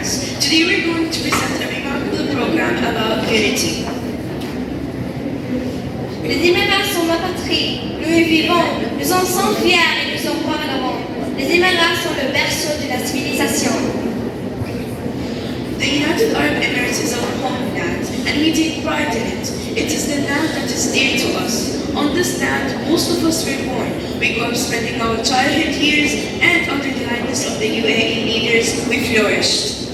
programs. Today we're going to present a remarkable program about unity. Les Émirats sont ma patrie, nous y vivons, nous en sommes fiers et nous en parlerons. Les Émirats sont le berceau de la civilisation. The United Arab Emirates is our homeland, and we take pride in it. It is the land that is dear to us. On this land, most of us were born. We grew up spending our childhood years, and under the guidance of the UAE leaders, we flourished.